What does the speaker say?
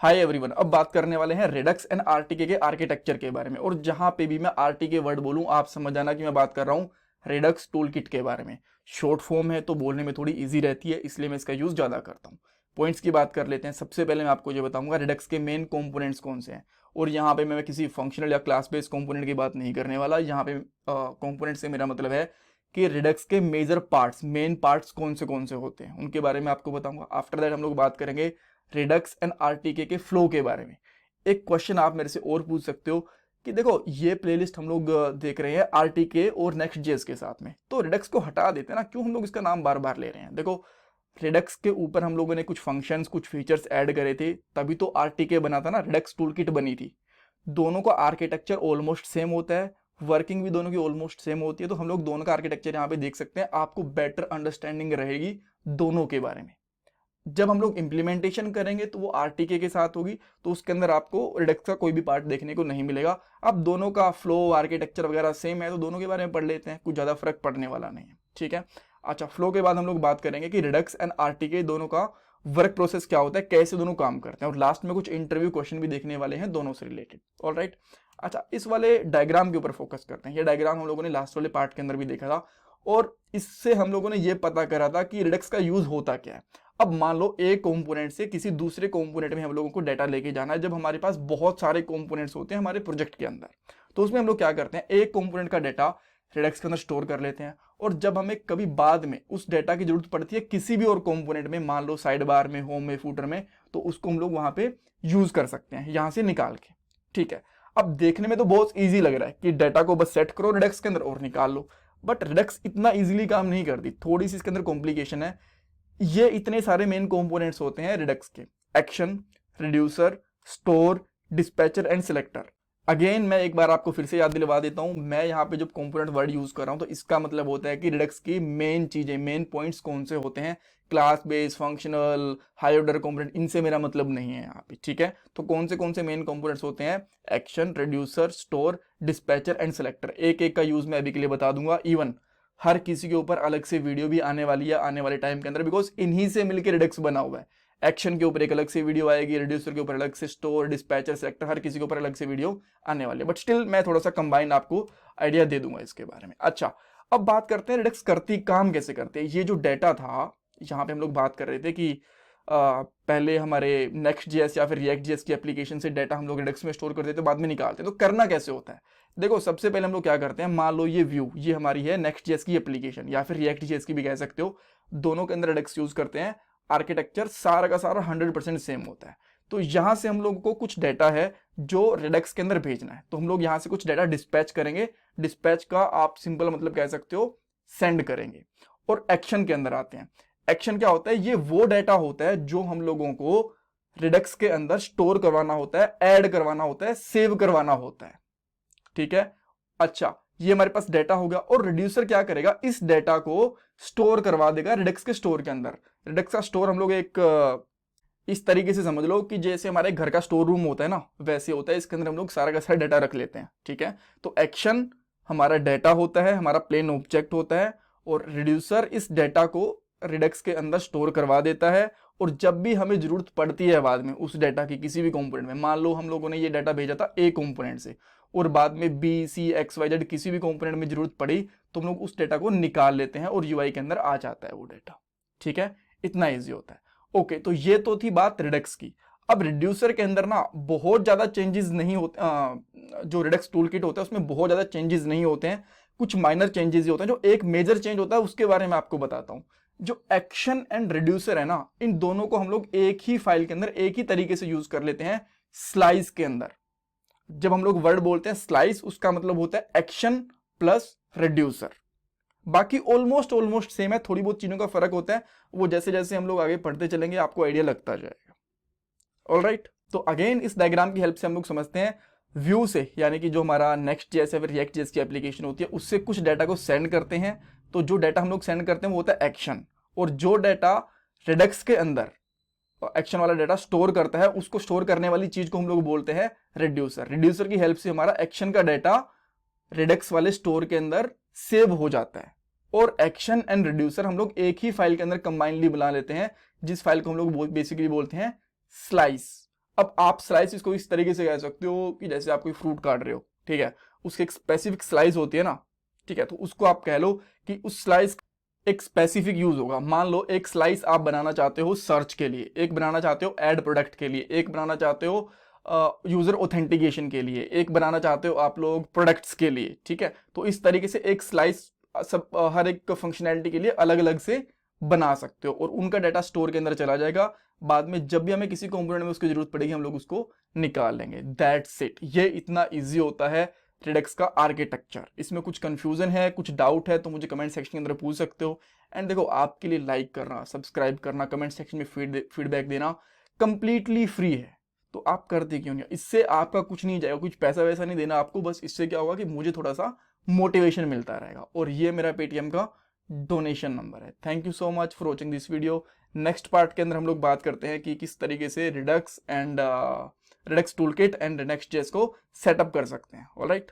Hi everyone, अब बात करने वाले हैं रेडक्स एंड आरटीके के आर्किटेक्चर के बारे में। और जहां पे भी मैं आरटीके वर्ड बोलूं आप समझ जाना कि मैं बात कर रहा हूं रेडक्स टूलकिट के बारे में। शॉर्ट फॉर्म है तो बोलने में थोड़ी इजी रहती है, इसलिए मैं इसका यूज ज्यादा करता हूं। पॉइंट्स की बात कर लेते हैं। सबसे पहले मैं आपको ये बताऊंगा रेडक्स के मेन कंपोनेंट्स कौन से हैं। और यहाँ पे मैं किसी फंक्शनल या क्लास बेस्ड कंपोनेंट की बात नहीं करने वाला। यहाँ पे कंपोनेंट से मेरा मतलब है कि रेडक्स के मेजर पार्ट्स, मेन पार्ट्स कौन से होते हैं उनके बारे में आपको बताऊंगा। आफ्टर दैट हम लोग बात करेंगे रेडक्स एंड आरटीके के फ्लो के बारे में। एक क्वेश्चन आप मेरे से और पूछ सकते हो कि देखो ये प्लेलिस्ट हम लोग देख रहे हैं आरटीके और नेक्स्ट जेएस के साथ में, तो रेडक्स को हटा देते हैं ना, क्यों हम लोग इसका नाम बार बार ले रहे हैं। देखो रेडक्स के ऊपर हम लोगों ने कुछ फंक्शंस कुछ फीचर्स ऐड करे थे, तभी तो आरटीके बना था ना, रेडक्स टूलकिट बनी थी। दोनों का आर्किटेक्चर ऑलमोस्ट सेम होता है, वर्किंग भी दोनों की ऑलमोस्ट सेम होती है, तो हम लोग दोनों का आर्किटेक्चर यहाँ पे देख सकते हैं। आपको बेटर अंडरस्टैंडिंग रहेगी दोनों के बारे में। जब हम लोग इंप्लीमेंटेशन करेंगे तो वो आरटीके के साथ होगी, तो उसके अंदर आपको रेडक्स का कोई भी पार्ट देखने को नहीं मिलेगा। अब दोनों का फ्लो आर्किटेक्चर वगैरह सेम है, तो दोनों के बारे में पढ़ लेते हैं, कुछ ज़्यादा फर्क पड़ने वाला नहीं है। ठीक है, अच्छा, फ्लो के बाद हम लोग बात करेंगे कि रेडक्स एंड आरटीके दोनों का वर्क प्रोसेस क्या होता है, कैसे दोनों काम करते हैं, और लास्ट में कुछ इंटरव्यू क्वेश्चन भी देखने वाले हैं दोनों से रिलेटेड। ऑलराइट, अच्छा, इस वाले डायग्राम के ऊपर फोकस करते हैं। ये डायग्राम हम लोगों ने लास्ट वाले पार्ट के अंदर भी देखा था, और इससे हम लोगों ने ये पता करा था कि रेडक्स का यूज होता क्या है। अब मान लो एक कंपोनेंट से किसी दूसरे कंपोनेंट में हम लोगों को डाटा लेके जाना है। जब हमारे पास बहुत सारे कंपोनेंट्स होते हैं हमारे प्रोजेक्ट के अंदर, तो उसमें हम लोग क्या करते हैं, एक कंपोनेंट का डाटा रेडक्स के अंदर स्टोर कर लेते हैं, और जब हमें कभी बाद में उस डाटा की जरूरत पड़ती है किसी भी और कंपोनेंट में, मान लो साइड बार में, होम में, फूटर में, तो उसको हम लोग वहां पे यूज कर सकते हैं यहां से निकाल के। ठीक है, अब देखने में तो बहुत ईजी लग रहा है कि डाटा को बस सेट करो रेडक्स के अंदर और निकाल लो, बट रेडक्स इतना इजीली काम नहीं करती, थोड़ी सी इसके अंदर कॉम्प्लिकेशन है। ये इतने सारे मेन कंपोनेंट्स होते हैं रेडक्स के, action, reducer, store, dispatcher and selector. Again मैं एक बार आपको फिर से याद दिलवा देता हूं, मैं यहाँ पे जब कंपोनेंट वर्ड यूज कर रहा हूं तो इसका मतलब होता है कि रेडक्स की मेन चीजें, मेन पॉइंट्स कौन से होते हैं, class base, functional, high order component, इनसे मेरा मतलब नहीं है यहाँ पे। ठीक है, तो कौन से मेन कंपोनेंट्स होते हैं, action, reducer, store, dispatcher and selector. एक एक का यूज मैं अभी के लिए बता दूंगा। इवन हर किसी के ऊपर अलग से वीडियो भी आने वाली है आने वाले टाइम के अंदर, बिकॉज इन्हीं से मिलकर रेडक्स बना हुआ है। एक्शन के ऊपर एक अलग से वीडियो आएगी, रिड्यूसर के ऊपर अलग से, स्टोर, डिस्पैचर, सेलेक्टर, हर किसी के ऊपर अलग से वीडियो आने वाली है, बट स्टिल मैं थोड़ा सा कंबाइन आपको आइडिया दे दूंगा इसके बारे में। अच्छा, अब बात करते हैं रेडक्स करती काम कैसे करते हैं। ये जो डाटा था, यहाँ पे हम लोग बात कर रहे थे कि पहले हमारे नेक्स्ट जेएस या फिर रिएक्ट जेएस की एप्लीकेशन से डाटा हम लोग रेडक्स में स्टोर करते थे, बाद में निकालते हैं। तो करना कैसे होता है, देखो सबसे पहले हम लोग क्या करते हैं, मान लो ये व्यू, ये हमारी है नेक्स्ट जेएस की एप्लीकेशन या फिर रिएक्ट जेएस की भी कह सकते हो, दोनों के अंदर रेडक्स यूज करते हैं। आर्किटेक्चर सारा का सारा 100% सेम होता है। तो यहां से हम लोग को कुछ डाटा है जो रेडक्स के अंदर भेजना है, तो हम लोग यहां से कुछ डाटा डिस्पैच करेंगे। डिस्पैच का आप सिंपल मतलब कह सकते हो सेंड करेंगे। और एक्शन के अंदर आते हैं। एक्शन क्या होता है, ये वो डाटा होता है जो हम लोगों को रेडक्स के अंदर स्टोर करवाना होता है, ऐड करवाना होता है, सेव करवाना होता है। ठीक है, अच्छा, ये हमारे पास डाटा हो गया। और रिड्यूसर क्या करेगा, इस डाटा को स्टोर करवा देगा रेडक्स के स्टोर के अंदर। रेडक्स का स्टोर हम लोग एक इस तरीके से समझ लो कि जैसे हमारे घर का स्टोर रूम होता है ना, वैसे होता है। इसके अंदर हम लोग सारा का सारा डाटा रख लेते हैं। ठीक है, तो एक्शन हमारा डाटा होता है, हमारा प्लेन ऑब्जेक्ट होता है, और रिड्यूसर इस डाटा को रेडक्स के अंदर स्टोर करवा देता है। और जब भी हमें जरूरत पड़ती है बाद में उस डाटा की किसी भी कंपोनेंट में, मान लो हम लोगों ने ये डाटा भेजा था ए कंपोनेंट से, और बाद में बी, सी, एक्स, वाई, जेड किसी भी कंपोनेंट में जरूरत पड़ी, तो हम लोग उस डाटा को निकाल लेते हैं और यूआई के अंदर आ जाता है वो डाटा। ठीक है, इतना ईजी होता है। ओके, तो ये तो थी बात रेडक्स की। अब रिड्यूसर के अंदर ना बहुत ज्यादा चेंजेस नहीं होते, जो रेडक्स टूलकिट होता है उसमें बहुत ज्यादा चेंजेस नहीं होते हैं, कुछ माइनर चेंजेस ही होते हैं। जो एक मेजर चेंज होता है उसके बारे में आपको बताता हूं। जो एक्शन एंड रिड्यूसर है ना, इन दोनों को हम लोग एक ही फाइल के अंदर एक ही तरीके से यूज कर लेते हैं, स्लाइस के अंदर। जब हम लोग वर्ड बोलते हैं स्लाइस, उसका मतलब होता है एक्शन प्लस रिड्यूसर। बाकी ऑलमोस्ट सेम है, थोड़ी बहुत चीजों का फर्क होता है, वो जैसे जैसे हम लोग आगे पढ़ते चलेंगे आपको आइडिया लगता जाएगा। ऑलराइट, तो अगेन इस डायग्राम की हेल्प से हम लोग समझते हैं व्यू से, यानी कि जो हमारा नेक्स्ट जेएस या फिर रिएक्ट जेएस की एप्लीकेशन होती है उससे कुछ डाटा को सेंड करते हैं। तो जो डाटा हम लोग सेंड करते हैं वो होता है एक्शन, और जो डाटा रेडक्स के अंदर एक्शन वाला डाटा स्टोर करता है, उसको स्टोर करने वाली चीज को हम लोग बोलते हैं रिड्यूसर। रिड्यूसर की हेल्प से हमारा एक्शन का डाटा रेडक्स वाले स्टोर के अंदर सेव हो जाता है। और एक्शन एंड रिड्यूसर हम लोग एक ही फाइल के अंदर कंबाइनली बना लेते हैं, जिस फाइल को हम लोग बेसिकली बोलते हैं स्लाइस। अब आप स्लाइस इसको इस तरीके से कह सकते हो कि जैसे आप कोई फ्रूट काट रहे हो, ठीक है, उसकी एक स्पेसिफिक स्लाइस होती है ना, ठीक है, तो उसको आप कह लो कि उस स्लाइस एक स्पेसिफिक यूज होगा। मान लो एक स्लाइस आप बनाना चाहते हो सर्च के लिए, एक बनाना चाहते हो एड प्रोडक्ट के लिए, एक बनाना चाहते हो यूजर ऑथेंटिकेशन के लिए, एक बनाना चाहते हो आप लोग प्रोडक्ट्स के लिए, ठीक है। तो इस तरीके से एक स्लाइस सब हर एक फंक्शनैलिटी के लिए अलग अलग से बना सकते हो और उनका डाटा स्टोर के अंदर चला जाएगा। बाद में जब भी हमें किसी कंपोनेंट में उसकी जरूरत पड़ेगी हम लोग उसको निकाल लेंगे। That's it. ये इतना इजी होता है रिडक्स का आर्किटेक्चर। इसमें कुछ कंफ्यूजन है, कुछ डाउट है तो मुझे कमेंट सेक्शन के अंदर पूछ सकते हो। एंड देखो, आपके लिए लाइक करना, सब्सक्राइब करना, कमेंट सेक्शन में फीडबैक देना कंप्लीटली फ्री है, तो आप करते क्यों नहीं? इससे आपका कुछ नहीं जाएगा, कुछ पैसा वैसा नहीं देना आपको, बस इससे क्या होगा कि मुझे थोड़ा सा मोटिवेशन मिलता रहेगा। और ये मेरा पेटीएम का डोनेशन नंबर है। Thank you so much for watching this video. Next part के अंदर हम लोग बात करते हैं कि किस तरीके से रिडक्स टूलकिट एंड नेक्स्ट.जेएस को सेटअप कर सकते हैं। ऑलराइट।